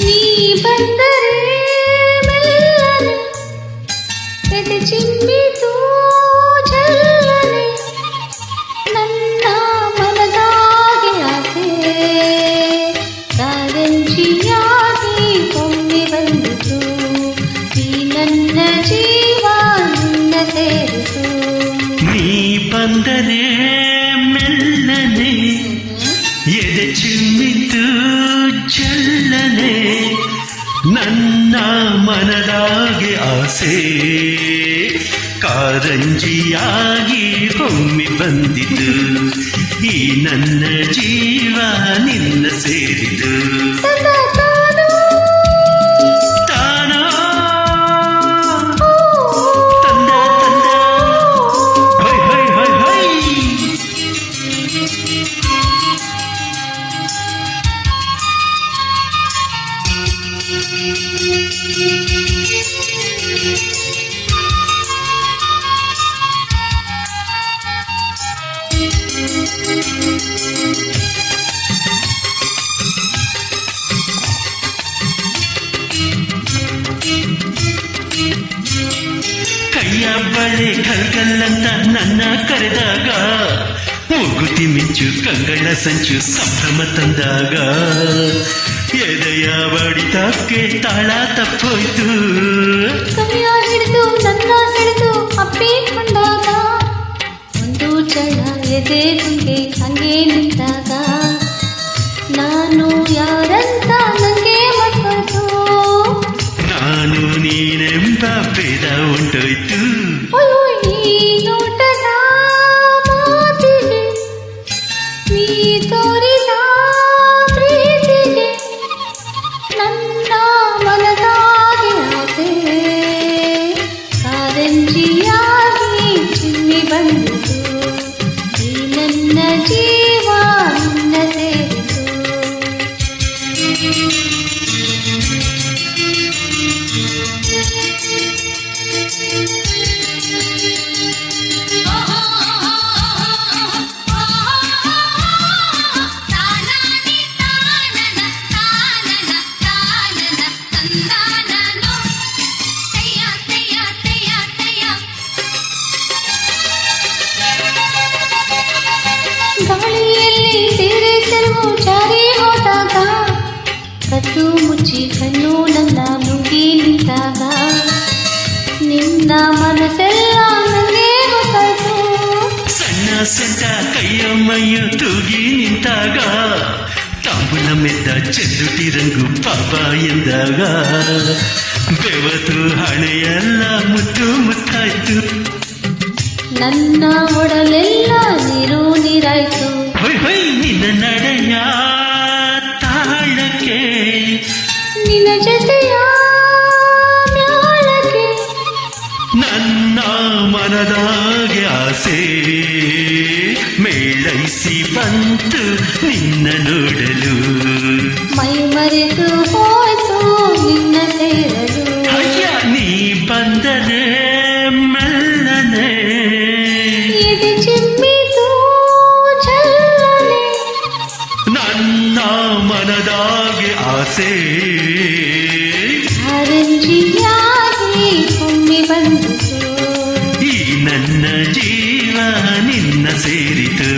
ನೀ ಬಂದರೆ ಮೆಲ್ಲನೆ ಎದೆ ಚಿಮ್ಮಿತು ಚಲ್ಲನೆ ನನ್ನ ಮನದಾಗೆ ಆಸೆ ಕಾರಂಜಿಯಾಗಿ ಒಮ್ಮೆ ಬಂದಿತು ಈ ನನ್ನ ಜೀವ ನಿನ್ನ ಸೇರಿತು ನೀ ಬಂದರೆ ಮೆಲ್ಲನೆ ಎದೆ ಚಿಮ್ಮಿತು ಚಲ್ಲನೆ ನನ್ನ ಮನದಾಗೆ ಆಸೆ ಕಾರಂಜಿಯಾಗಿ ಒಮ್ಮೆ ಬಂದಿತು ಈ ನನ್ನ ಜೀವ ನಿನ್ನ ಸೇರಿತು ತಾನೋ ತಂದ ತಂದ ಹೈ ಹೈ ಹೈ ಹೈ ಕೈಯ ಬಳೆ ಕಲ್ಗಲ್ಲಂತ ನನ್ನ ಕರೆದಾಗ ಮೂಗುತಿ ಮಿಂಚು ಕಂಗಳ ಸಂಚು ಸಂಭ್ರಮ ತಂದಾಗ ಎದೆಯ ಬಡಿತಕ್ಕೆ ತಾಳ ತಪ್ಪೋಯ್ತು ಸಮಯ ಹಿಡಿದು ನನ್ನ ಹಿಡಿದು ಅಪ್ಪಿಕೊಂಡಾಗ ಒಂದು ಚಳ ಎದೆ ತುಂಗೆ ಹಂಗೆ ನಿಂತಾಗ ನಾನು ಯಾರಂತ ನನಗೆ ಮರ್ತೋಯ್ತು ನಾನು ನೀನೆಂಬ ಭೇದ ಉಂಟೋಯ್ತು ಈ ನೋಟದ ಮಾತಿಗೆ ನೀ ತೋರಿದ ಪ್ರೀತಿಗೆ ನನ್ನ ಮನದಾಗೆ ಆಸೆ ಕಾರಂಜಿಯಾಗಿ ಚಿಮ್ಮಿ ಬಂದಿತು ಈ ನನ್ನ ಜೀವ ನಿನ್ನ ಸೇರಿತು ಗಾಳಿಯಲ್ಲಿ ಸೀರೆ ಚೆಲುವು ಜಾರಿ ಹೋದಾಗ ಕದ್ದು ಮುಚ್ಚಿ ಕಣ್ಣು ನನ್ನ ನುಗ್ಗಿ ನಿಂತಾಗ ನಿನ್ನ ಮನಸ್ಸೆಲ್ಲ ನನಗೆ ಗೊತ್ತಾಯ್ತು ಸಣ್ಣ ಸಣ್ಣ ಕೈಯ ಮೈಯು ತೂಗಿ ನಿಂತಾಗ ತಾಂಬೂಲ ಮೆದ್ದ ಚೆದ್ದುಟಿ ರಂಗು ಪಾಪ ಎಂದಾಗ ಬೆವತು ಹಣೆಯೆಲ್ಲ ಮುತ್ತು ಮುತ್ತಾಯ್ತು ನನ್ನ ಒಡಲೆಲ್ಲ ನೀರು ನೀರಾಯ್ತು ಹೊಯ್ ಹೊಯ್ ನಿನ್ನ ನಡೆಯ ತಾಳಕ್ಕೆ ನಿನ್ನ ಜೊತೆಯ ಮ್ಯಾಳಕ್ಕೆ ನನ್ನ ಮನದಾಗೆ ಆಸೆ ಮೇಳೈಸಿ ಬಂತು ನಿನ್ನ ನೋಡಲು ಮೈ ಮರೆತು ಹೋಯ್ತು ನಿನ್ನ ಸೇರಲು ಅಯ್ಯ ನೀ ಬಂದರೆ ಮೆಲ್ಲನೆ ಎದೆ ಚಿಮ್ಮಿತು ಚಲ್ಲನೆ ನನ್ನ ಮನದಾಗೆ ಆಸೆ ಕಾರಂಜಿಯಾಗಿ ಒಮ್ಮೆ ಬಂದಿತು ಈ ನನ್ನ ಜೀವ ನಿನ್ನ ಸೇರಿತು